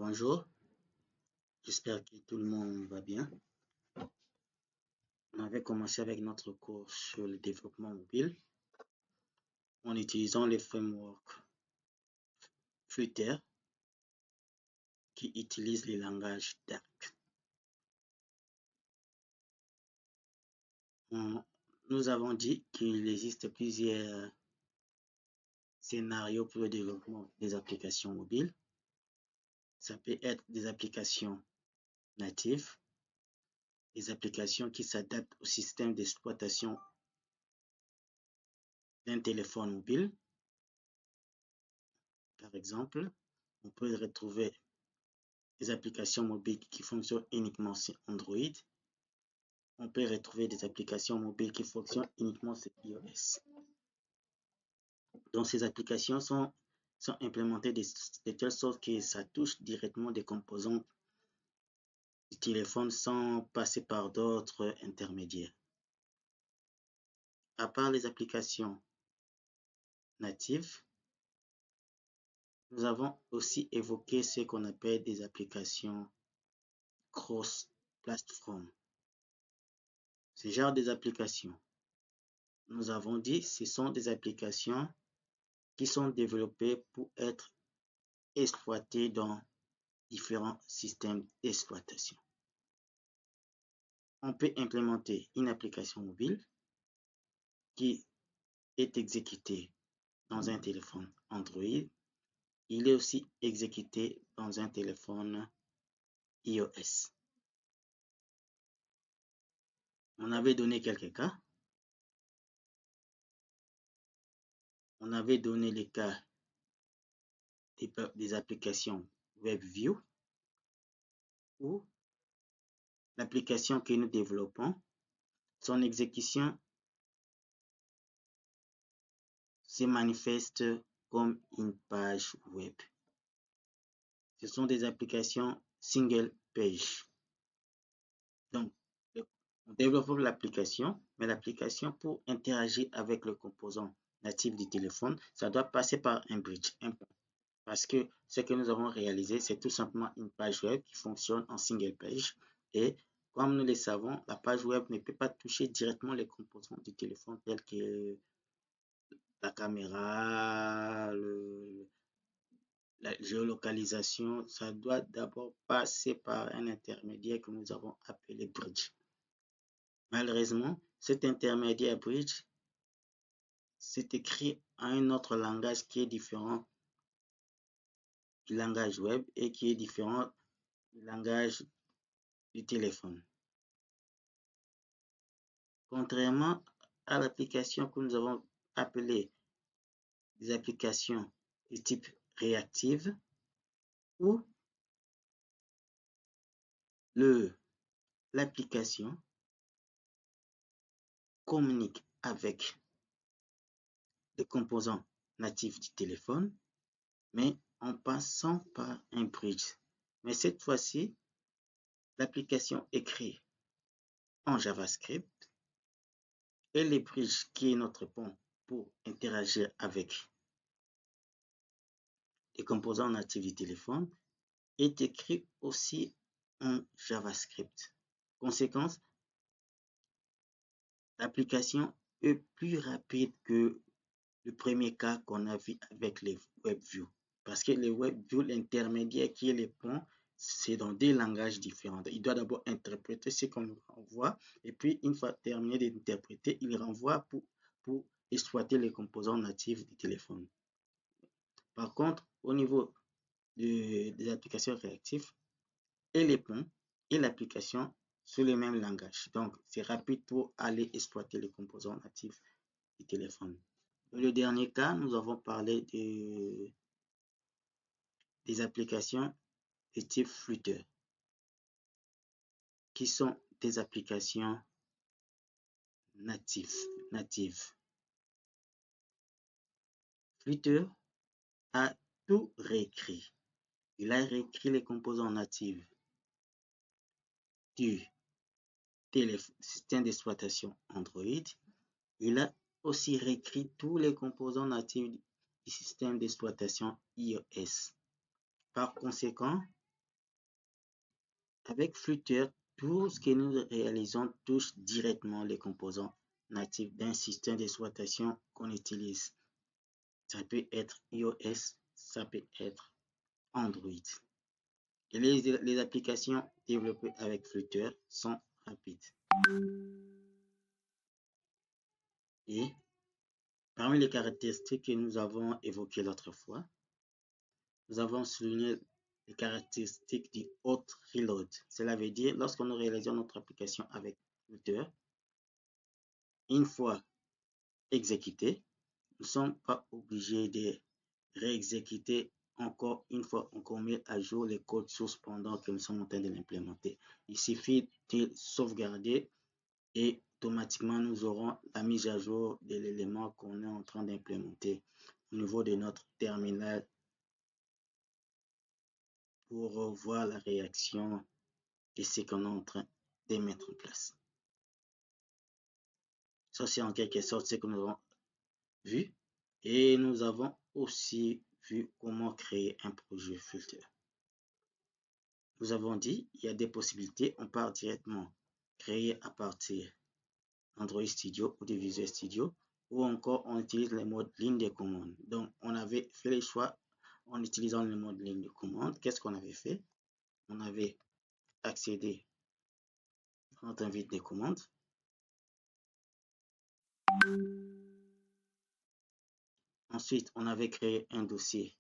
Bonjour, j'espère que tout le monde va bien. On avait commencé avec notre cours sur le développement mobile en utilisant les frameworks Flutter qui utilisent les langages Dart. Nous avons dit qu'il existe plusieurs scénarios pour le développement des applications mobiles. Ça peut être des applications natives, des applications qui s'adaptent au système d'exploitation d'un téléphone mobile. Par exemple, on peut retrouver des applications mobiles qui fonctionnent uniquement sur Android. On peut retrouver des applications mobiles qui fonctionnent uniquement sur iOS. Donc, ces applications sont implémentées de telle sorte que ça touche directement des composants du téléphone sans passer par d'autres intermédiaires. À part les applications natives, nous avons aussi évoqué ce qu'on appelle des applications cross-platform. Ce genre d'applications, nous avons dit, ce sont des applications qui sont développées pour être exploitées dans différents systèmes d'exploitation. On peut implémenter une application mobile qui est exécutée dans un téléphone Android. Il est aussi exécuté dans un téléphone iOS. On avait donné quelques cas. On avait donné les cas des applications WebView où l'application que nous développons, son exécution se manifeste comme une page web. Ce sont des applications single page. Donc, on développe l'application, mais l'application pour interagir avec le composant natif du téléphone, ça doit passer par un bridge, un pont. Parce que ce que nous avons réalisé, c'est tout simplement une page web qui fonctionne en single page. Et comme nous le savons, la page web ne peut pas toucher directement les composants du téléphone tels que la caméra, la géolocalisation. Ça doit d'abord passer par un intermédiaire que nous avons appelé bridge. Malheureusement, cet intermédiaire bridge, c'est écrit en un autre langage qui est différent du langage web et qui est différent du langage du téléphone. Contrairement à l'application que nous avons appelée des applications de type réactive, où l'application communique avec les composants natifs du téléphone, mais en passant par un bridge. Mais cette fois-ci, l'application est créée en JavaScript et le bridge qui est notre pont pour interagir avec les composants natifs du téléphone est écrit aussi en JavaScript. Conséquence, l'application est plus rapide que le premier cas qu'on a vu avec les WebView. Parce que les WebView, l'intermédiaire qui est le pont, c'est dans des langages différents. Il doit d'abord interpréter ce qu'on nous renvoie et puis une fois terminé d'interpréter, il renvoie pour exploiter les composants natifs du téléphone. Par contre, au niveau des applications réactives, et les ponts et l'application sur le même langage. Donc, c'est rapide pour aller exploiter les composants natifs du téléphone. Dans le dernier cas, nous avons parlé des applications de type Flutter, qui sont des applications natives. Flutter a tout réécrit. Il a réécrit les composants natifs du système d'exploitation Android. Il a aussi réécrit tous les composants natifs du système d'exploitation iOS. Par conséquent, Avec Flutter, tout ce que nous réalisons touche directement les composants natifs d'un système d'exploitation qu'on utilise. Ça peut être iOS, ça peut être Android. Et les applications développées avec Flutter sont rapides. Et parmi les caractéristiques que nous avons évoquées l'autre fois, nous avons souligné les caractéristiques du hot reload. Cela veut dire, lorsque nous réalisons notre application avec Flutter, une fois exécutée, nous ne sommes pas obligés de réexécuter encore une fois, on met à jour les codes sources pendant que nous sommes en train de l'implémenter. Il suffit de sauvegarder et automatiquement nous aurons la mise à jour de l'élément qu'on est en train d'implémenter au niveau de notre terminal pour voir la réaction de ce qu'on est en train de mettre en place. Ça, c'est en quelque sorte ce que nous avons vu. Et nous avons aussi vu comment créer un projet Flutter. Nous avons dit, il y a des possibilités. On part directement créer à partir d'Android Studio ou de Visual Studio, ou encore on utilise le mode ligne de commande. Donc, on avait fait les choix en utilisant le mode ligne de commande. Qu'est-ce qu'on avait fait? On avait accédé à notre invite de commande. Ensuite, on avait créé un dossier.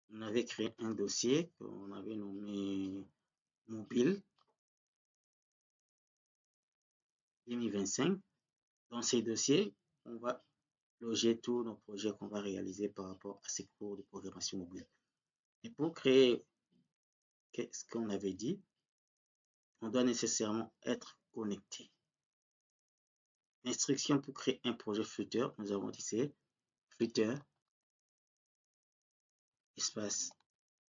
On avait créé un dossier qu'on avait nommé mobile 2025. Dans ces dossiers, on va loger tous nos projets qu'on va réaliser par rapport à ces cours de programmation mobile. Et pour créer ce qu'on avait dit, on doit nécessairement être connecté. L'instruction pour créer un projet Flutter, nous avons dit c'est Flutter, espace,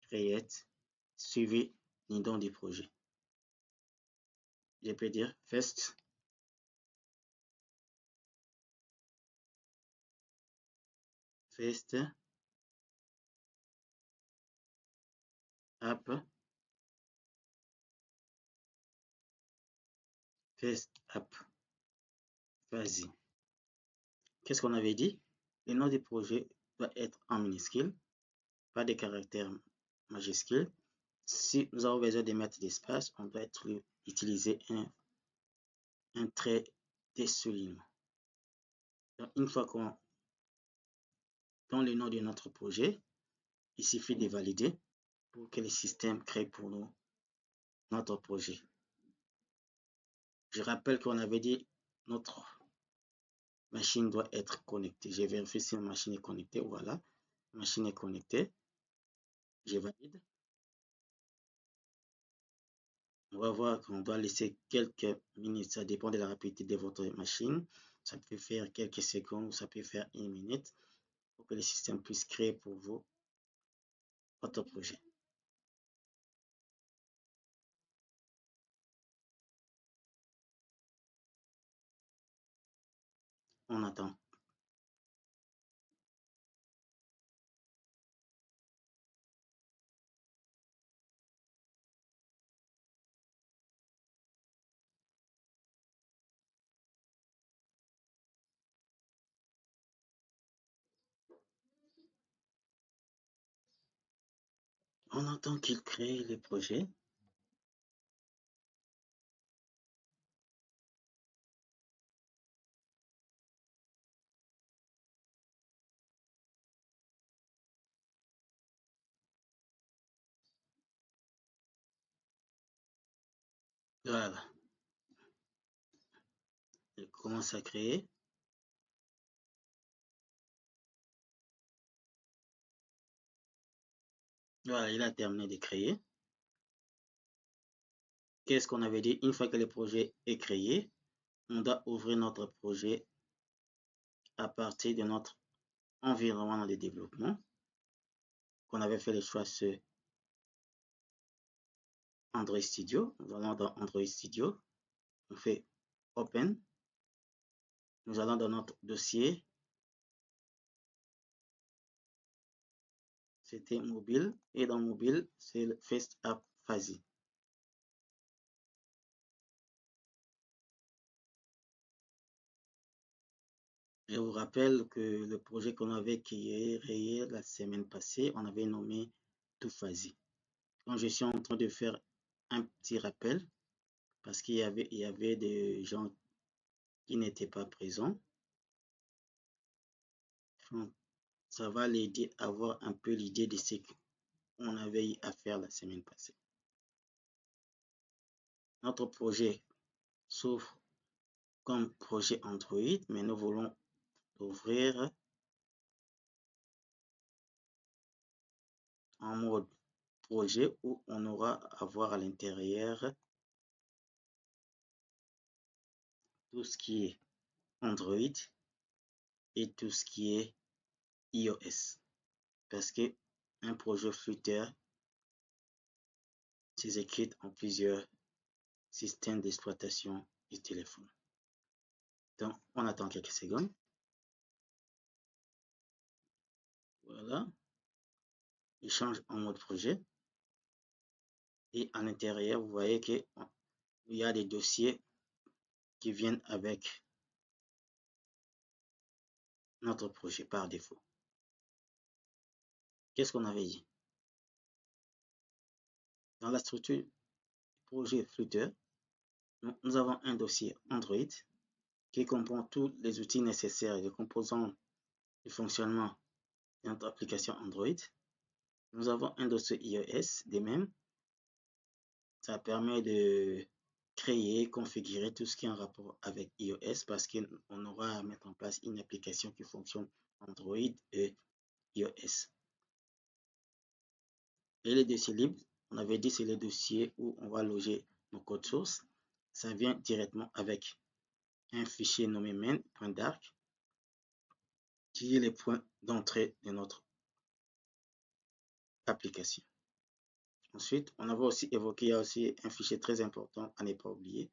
create, suivi du nom du projet. Je peux dire first, app, first app. Vas-y. Qu'est-ce qu'on avait dit? Le nom du projet doit être en minuscule, pas de caractères majuscules. Si nous avons besoin de mettre d'espace, on doit utiliser un trait de soulignement. Donc, une fois qu'on donne le nom de notre projet, il suffit de valider pour que le système crée pour nous notre projet. Je rappelle qu'on avait dit notre machine doit être connectée. Je vérifie si ma machine est connectée. Voilà, la machine est connectée. Je valide. On va voir qu'on doit laisser quelques minutes. Ça dépend de la rapidité de votre machine. Ça peut faire quelques secondes, ça peut faire une minute pour que le système puisse créer pour vous votre projet. On attend. On attend qu'il crée le projet. Voilà. Il commence à créer. Voilà, il a terminé de créer. Qu'est-ce qu'on avait dit? Une fois que le projet est créé, on doit ouvrir notre projet à partir de notre environnement de développement. Qu'on avait fait le choix sur Android Studio. Nous allons dans Android Studio. On fait Open. Nous allons dans notre dossier. c'était mobile. Et dans mobile, c'est le Face App Fazi. Je vous rappelle que le projet qu'on avait créé la semaine passée, on avait nommé Tout Fazi. Quand je suis en train de faire un petit rappel, parce qu'il y avait des gens qui n'étaient pas présents, donc, ça va l'aider à avoir un peu l'idée de ce qu'on avait eu à faire la semaine passée. Notre projet s'ouvre comme projet Android, mais nous voulons l'ouvrir en mode projet où on aura à voir à l'intérieur tout ce qui est Android et tout ce qui est iOS. Parce que un projet Flutter s'exécute en plusieurs systèmes d'exploitation du téléphone. Donc, on attend quelques secondes. Voilà. Il change en mode projet. Et à l'intérieur, vous voyez qu'il y a des dossiers qui viennent avec notre projet par défaut. Qu'est-ce qu'on avait dit? Dans la structure projet Flutter, nous avons un dossier Android qui comprend tous les outils nécessaires et les composants du fonctionnement de notre application Android. Nous avons un dossier iOS, de même. Ça permet de créer, configurer tout ce qui est en rapport avec iOS parce qu'on aura à mettre en place une application qui fonctionne Android et iOS. Et les dossiers libres, on avait dit c'est les dossiers où on va loger nos codes sources. Ça vient directement avec un fichier nommé main.dark qui est les points d'entrée de notre application. Ensuite, on avait aussi évoqué, il y a aussi un fichier très important à ne pas oublier,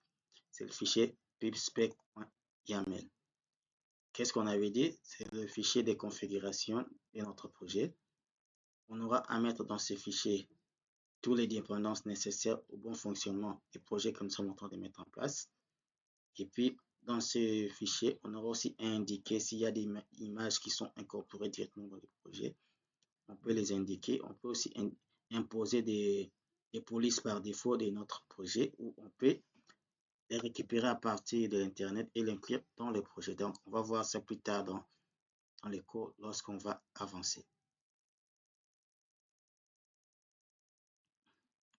c'est le fichier pipspec.yaml. Qu'est-ce qu'on avait dit? C'est le fichier de configuration de notre projet. On aura à mettre dans ce fichier toutes les dépendances nécessaires au bon fonctionnement du projet que nous sommes en train de mettre en place. Et puis, dans ce fichier, on aura aussi indiqué s'il y a des images qui sont incorporées directement dans le projet. On peut les indiquer. On peut aussi imposer des polices par défaut de notre projet où on peut les récupérer à partir de l'Internet et l'inclure dans le projet. Donc, on va voir ça plus tard dans les cours lorsqu'on va avancer.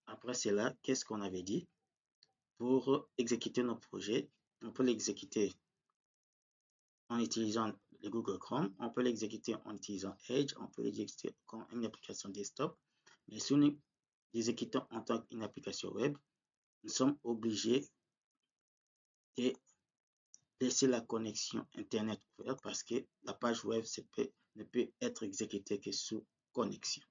Après cela, qu'est-ce qu'on avait dit? Pour exécuter notre projet, on peut l'exécuter en utilisant le Google Chrome, on peut l'exécuter en utilisant Edge, on peut l'exécuter comme une application desktop. Mais si nous l'exécutons en tant qu'une application web, nous sommes obligés de laisser la connexion Internet ouverte parce que la page web ne peut être exécutée que sous connexion.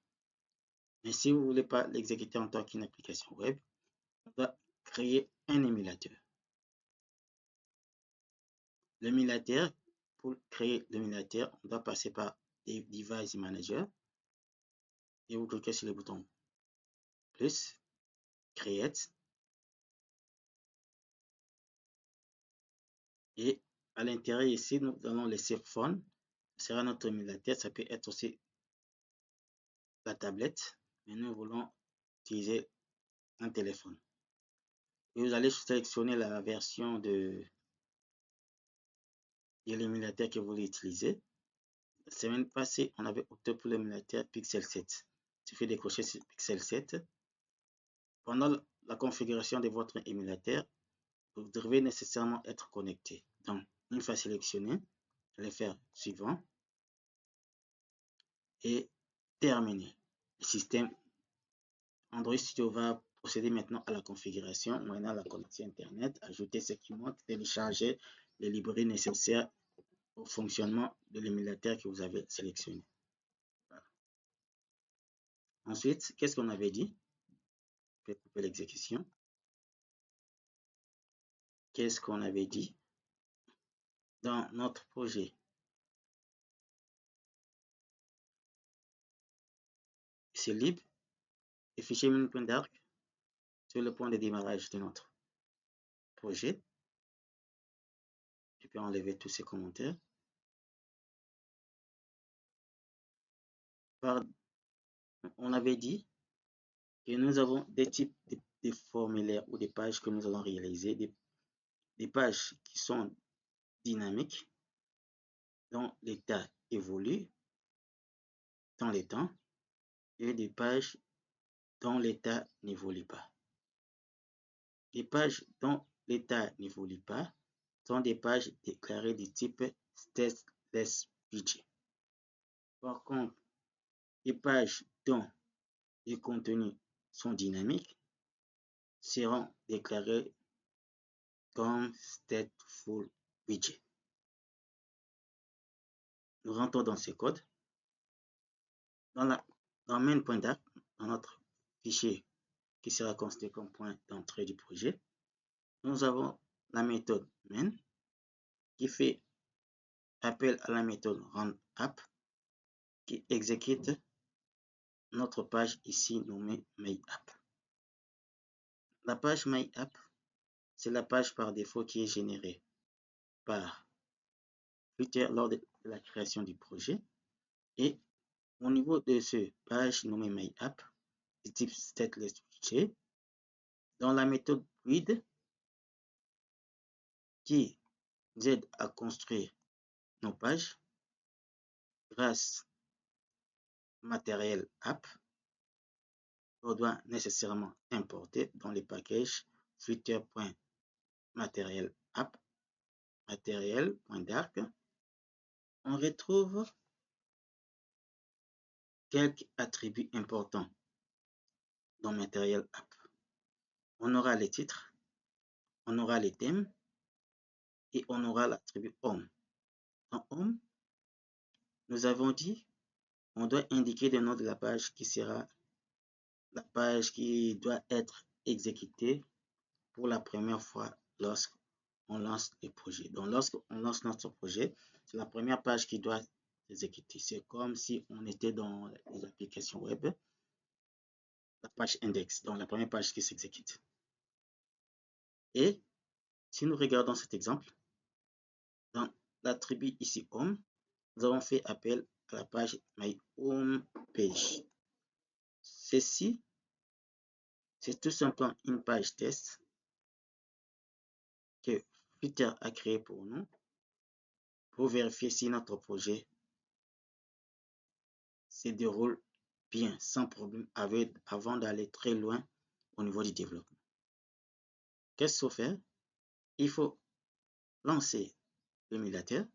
Mais si vous ne voulez pas l'exécuter en tant qu'une application web, on va créer un émulateur. L'émulateur, pour créer l'émulateur, on doit passer par des Device Manager et vous cliquez sur le bouton plus, Create. Et à l'intérieur ici, nous allons laisser Phone. Ce sera notre émulateur. Ça peut être aussi la tablette, mais nous voulons utiliser un téléphone. Et vous allez sélectionner la version de l'émulateur que vous voulez utiliser. La semaine passée, on avait opté pour l'émulateur Pixel 7. Il suffit de décocher sur Pixel 7. Pendant la configuration de votre émulateur, vous devez nécessairement être connecté. Donc, une fois sélectionné, vous allez faire suivant et terminer. Le système Android Studio va procéder maintenant à la configuration, moyennant la connexion Internet, ajouter ce qui manque, télécharger les librairies nécessaires au fonctionnement de l'émulateur que vous avez sélectionné. Voilà. Ensuite, qu'est-ce qu'on avait dit? Je vais couper l'exécution. Qu'est-ce qu'on avait dit dans notre projet? lib et fichier menu.dark sur le point de démarrage de notre projet. Je peux enlever tous ces commentaires. On avait dit que nous avons des types de formulaires ou des pages que nous allons réaliser, des pages qui sont dynamiques, dont l'état évolue dans les temps, et des pages dont l'état n'évolue pas. Les pages dont l'état n'évolue pas sont des pages déclarées du type stateless widget. Par contre, les pages dont les contenus sont dynamiques seront déclarées comme stateful widget. Nous rentrons dans ce code. Dans main.dark, dans notre fichier qui sera considéré comme point d'entrée du projet, nous avons la méthode main qui fait appel à la méthode runApp qui exécute notre page ici nommée MyApp. La page MyApp, c'est la page par défaut qui est générée par Flutter lors de la création du projet. Et au niveau de cette page nommée MyApp, du type stateless widget, dans la méthode build qui nous aide à construire nos pages grâce au matériel app, on doit nécessairement importer dans les packages flutter.material app, material.dark. On retrouve quelques attributs importants dans Material App. On aura les titres, on aura les thèmes et on aura l'attribut Home. Dans Home, nous avons dit on doit indiquer le nom de la page qui sera la page qui doit être exécutée pour la première fois lorsqu'on lance le projet. Donc lorsqu'on lance notre projet, c'est la première page qui doit exécuter. C'est comme si on était dans les applications web, la page index, donc la première page qui s'exécute. Et si nous regardons cet exemple, dans l'attribut ici Home, nous avons fait appel à la page My Home Page. Ceci, c'est tout simplement une page test que Flutter a créé pour nous pour vérifier si notre projet se déroule bien, sans problème, avant d'aller très loin au niveau du développement. Qu'est-ce qu'il faut faire? Il faut lancer l'émulateur.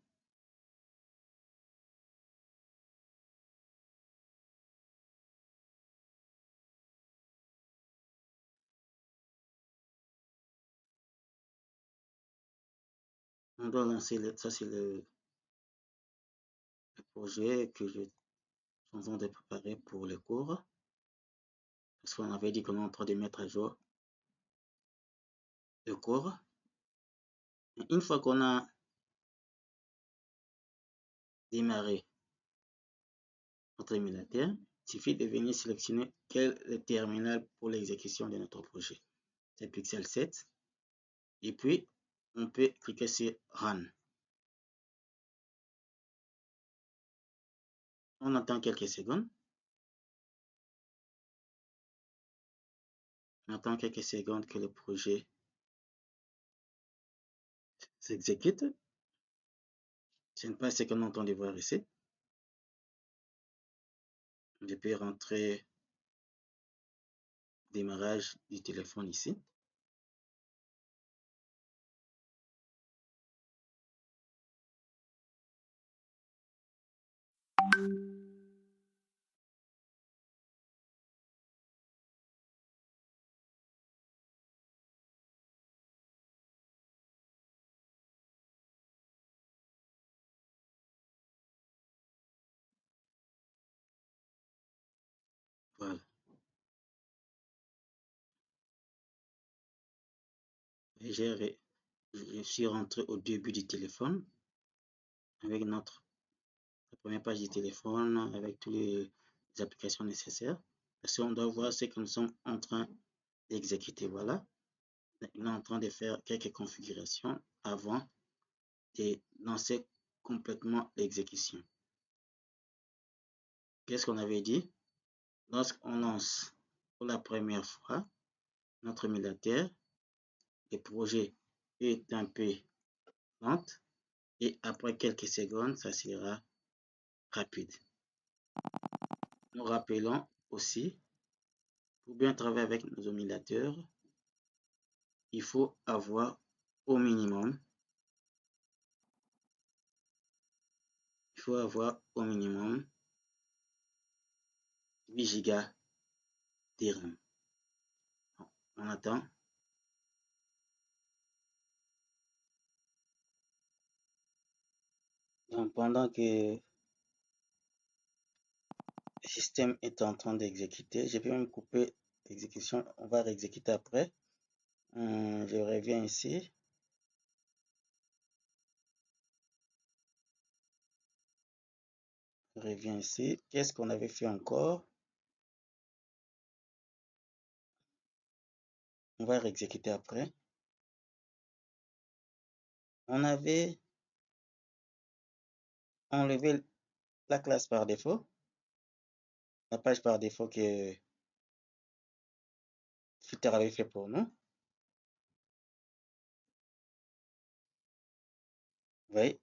On doit lancer, ça c'est le projet que je suis en train de préparer pour les cours. Parce qu'on avait dit qu'on est en train de mettre à jour le cours. Une fois qu'on a démarré notre émulateur, il suffit de venir sélectionner quel est le terminal pour l'exécution de notre projet. C'est Pixel 7. Et puis, on peut cliquer sur Run. On attend quelques secondes. On attend quelques secondes que le projet s'exécute. Ce n'est pas ce qu'on entend de voir ici. Je peux rentrer démarrage du téléphone ici. Voilà. Et je suis rentré au début du téléphone avec la première page du téléphone avec toutes les applications nécessaires. parce qu'on doit voir ce que nous sommes en train d'exécuter. Voilà, nous sommes en train de faire quelques configurations avant de lancer complètement l'exécution. Qu'est-ce qu'on avait dit? Lorsqu'on lance pour la première fois notre émulateur, le projet est un peu lent et après quelques secondes, ça sera rapide. Nous rappelons aussi, pour bien travailler avec nos émulateurs, il faut avoir au minimum 8 Go de RAM. On attend. Donc, pendant que le système est en train d'exécuter, je peux même couper l'exécution. On va réexécuter après. Je reviens ici. Qu'est-ce qu'on avait fait encore? On va réexécuter après. On avait enlevé la classe par défaut, la page par défaut que Flutter avait fait pour nous. Vous voyez,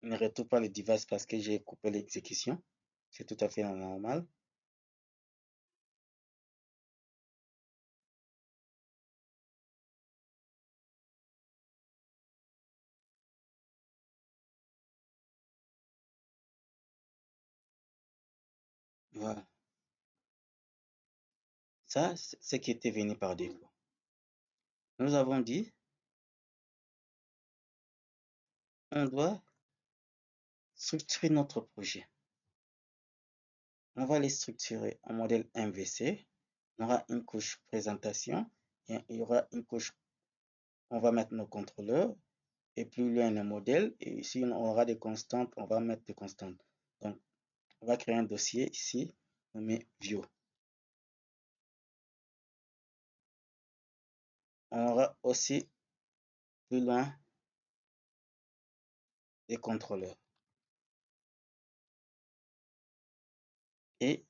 il ne retrouve pas le device parce que j'ai coupé l'exécution. C'est tout à fait normal. Voilà. Ça, c'est ce qui était venu par défaut. Nous avons dit, on doit structurer notre projet. On va les structurer en modèle MVC. On aura une couche présentation et il y aura une couche, on va mettre nos contrôleurs et plus loin le modèle. Et ici, on aura des constantes, on va mettre des constantes. Donc, on va créer un dossier ici, on met View. On aura aussi plus loin des contrôleurs. Et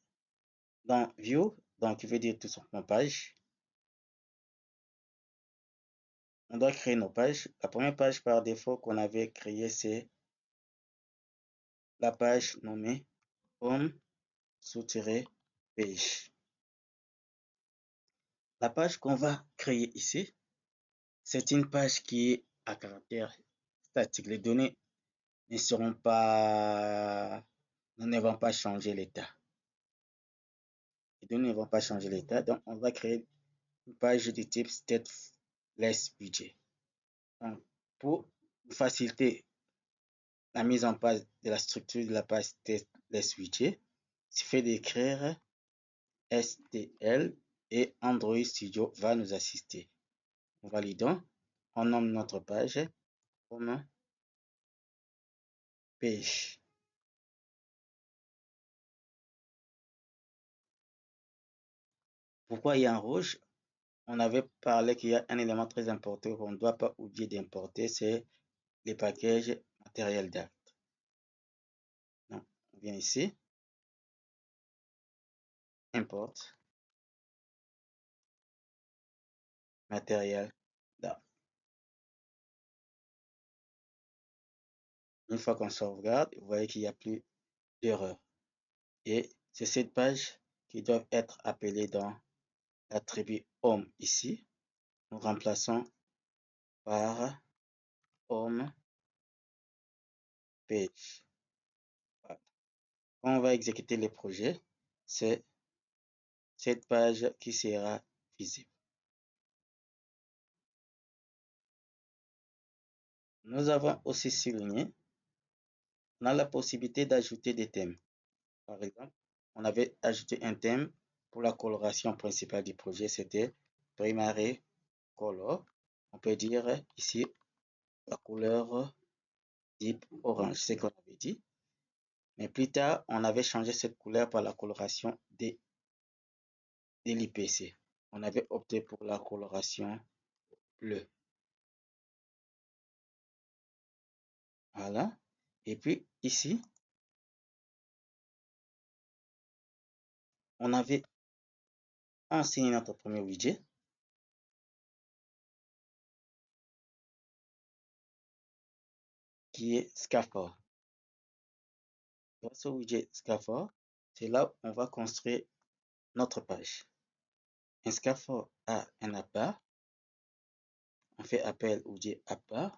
dans View, donc qui veut dire tout simplement page, on doit créer nos pages. La première page par défaut qu'on avait créée, c'est la page nommée Home sous-page. La page qu'on va créer ici, c'est une page qui est à caractère statique. Les données ne seront pas, ne vont pas changer l'état. Les données ne vont pas changer l'état, donc on va créer une page de type stateless budget. Donc, pour faciliter la mise en place de la structure de la page stateless budget, il suffit d'écrire STL et Android Studio va nous assister. Validons, on nomme notre page comme page. Pourquoi il y a un rouge? On avait parlé qu'il y a un élément très important qu'on ne doit pas oublier d'importer, c'est les packages matériel d'acte. Donc, on vient ici, import matériel d'acte. Une fois qu'on sauvegarde, vous voyez qu'il n'y a plus d'erreur. Et c'est cette page qui doit être appelée dans l'attribut home ici. Nous remplaçons par home page. Voilà. Quand on va exécuter le projet, c'est cette page qui sera visible. Nous avons aussi souligné, on a la possibilité d'ajouter des thèmes. Par exemple, on avait ajouté un thème pour la coloration principale du projet, c'était Primary Color. On peut dire ici la couleur deep orange, c'est ce qu'on avait dit. Mais plus tard, on avait changé cette couleur par la coloration des de l'IPC. On avait opté pour la coloration bleue. Voilà. Et puis ici, on avait enseigné notre premier widget qui est Scaffold. Dans ce widget Scaffold, c'est là où on va construire notre page. Un scaffold a un appart. On fait appel au widget appart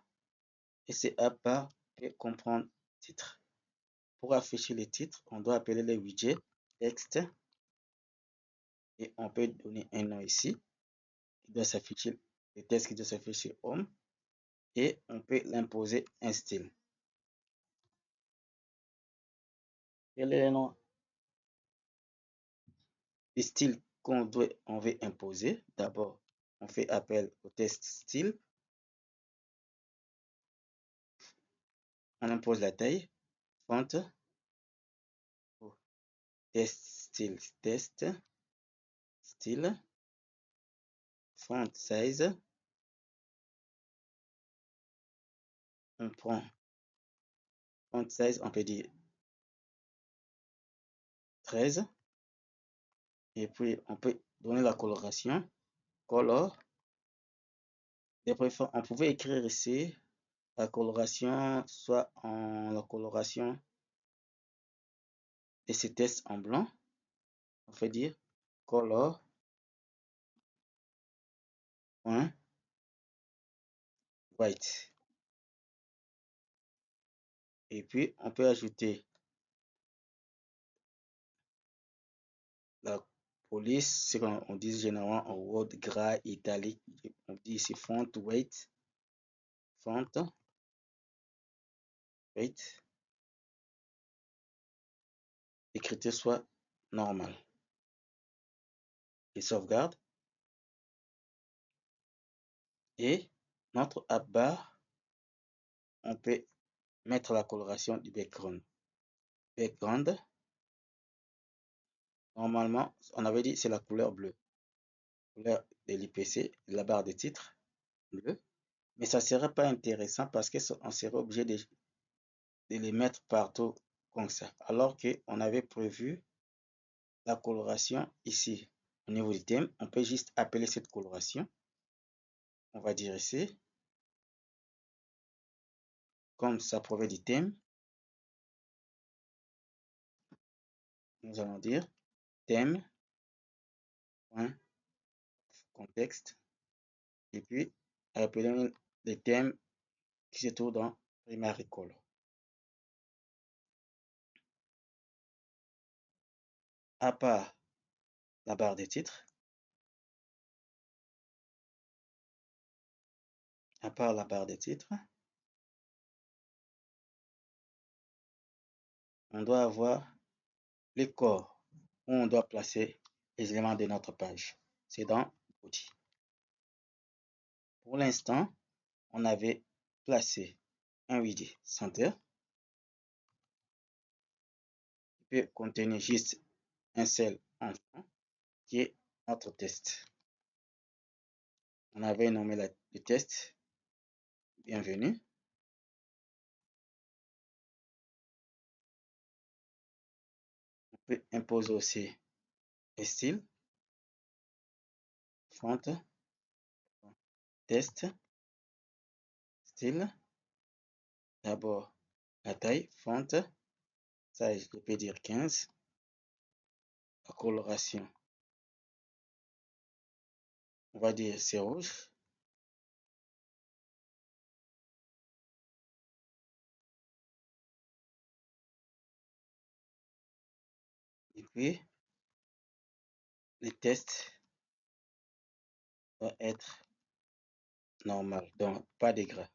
et ce appart peut comprendre titre. Pour afficher les titres, on doit appeler le widget texte et on peut donner un nom ici qui doit s'afficher, le texte qui doit s'afficher home et on peut l'imposer un style. Quel est le nom du style qu'on veut imposer? D'abord, on fait appel au test style. On impose la taille, font, test style, font size. On prend font size, on peut dire 13. Et puis, on peut donner la coloration, color. On pouvait écrire ici la coloration, soit en la coloration de ces tests en blanc. On peut dire color white. Et puis, on peut ajouter la police, ce qu'on dit généralement en word gras italique. On dit ici font weight, font weight. L'écriture soit normale. Et sauvegarde. Et notre app bar, on peut mettre la coloration du background. Background, normalement, on avait dit c'est la couleur bleue. Couleur de l'IPC, la barre de titre, bleu. Mais ça ne serait pas intéressant parce qu'on serait obligé de les mettre partout comme ça. Alors qu'on avait prévu la coloration ici. Au niveau du thème, on peut juste appeler cette coloration. On va dire ici, comme ça provient du thème, nous allons dire thème, contexte, et puis appeler le thème qui se trouve dans Primary Color. À part la barre de titre, on doit avoir les corps où on doit placer les éléments de notre page. C'est dans Body. Pour l'instant, on avait placé un widget center qui peut contenir juste un seul enfant qui est notre test. On avait nommé le test bienvenue. On peut imposer aussi le style, font, test, style. D'abord la taille, font, ça je peux dire 15. La coloration, on va dire c'est rouge. Et puis, le test doit être normal, donc pas de gras.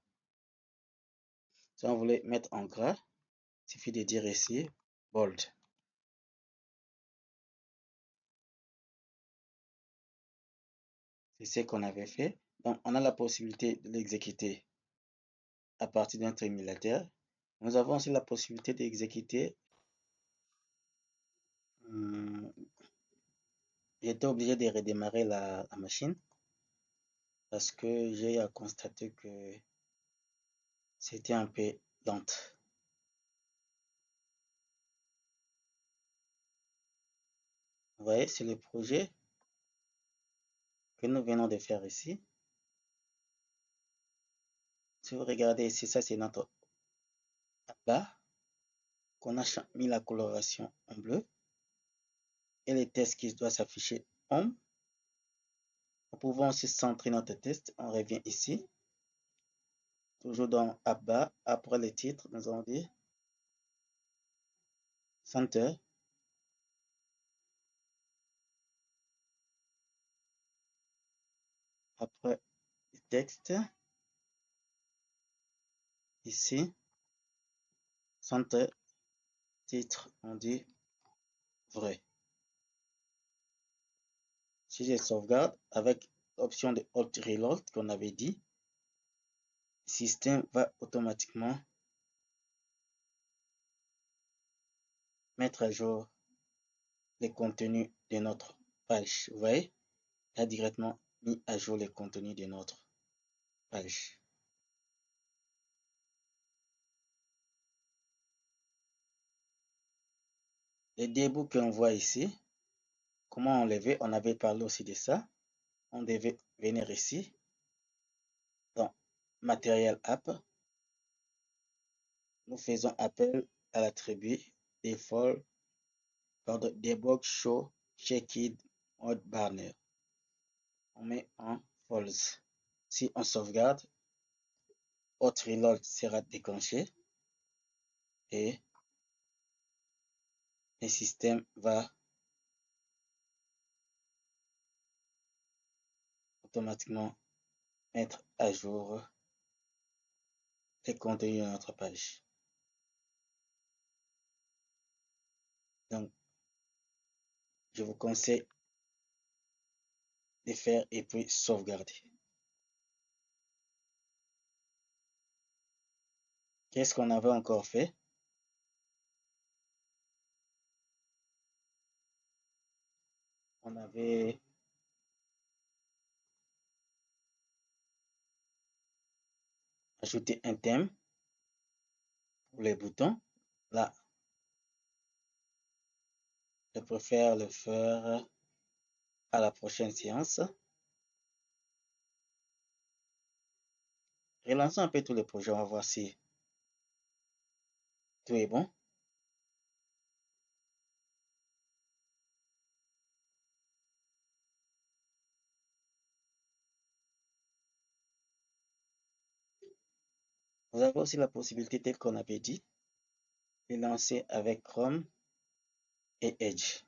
Si on voulait mettre en gras, il suffit de dire ici bold. C'est ce qu'on avait fait. Donc, on a la possibilité de l'exécuter à partir d'un terminateur. Nous avons aussi la possibilité d'exécuter j'étais obligé de redémarrer la machine parce que j'ai à constater que c'était un peu lente. Vous voyez, c'est le projet que nous venons de faire ici. Si vous regardez ici, ça c'est notre bas qu'on a mis la coloration en bleu et les tests qui doivent s'afficher en. Nous pouvons aussi centrer notre test. On revient ici, toujours dans bas. Après le titre, nous allons dire Center. Après le texte, ici, Center, titre, on dit vrai. Si je sauvegarde avec l'option de Alt Reload qu'on avait dit, le système va automatiquement mettre à jour les contenus de notre page. Vous voyez, il a directement mis à jour les contenus de notre page. Les débuts qu'on voit ici, comment enlever, on avait parlé aussi de ça. On devait venir ici, dans Matériel App. Nous faisons appel à l'attribut default debug show checked mode banner. On met en false. Si on sauvegarde, autre reload sera déclenché et le système va automatiquement mettre à jour les contenus de notre page. Donc, je vous conseille de faire et puis sauvegarder. Qu'est-ce qu'on avait encore fait? On avait ajouté un thème pour les boutons. Là, je préfère le faire à la prochaine séance. Relançons un peu tous les projets, on va voir si tout est bon. Vous avez aussi la possibilité, telle qu'on avait dit, de lancer avec Chrome et Edge.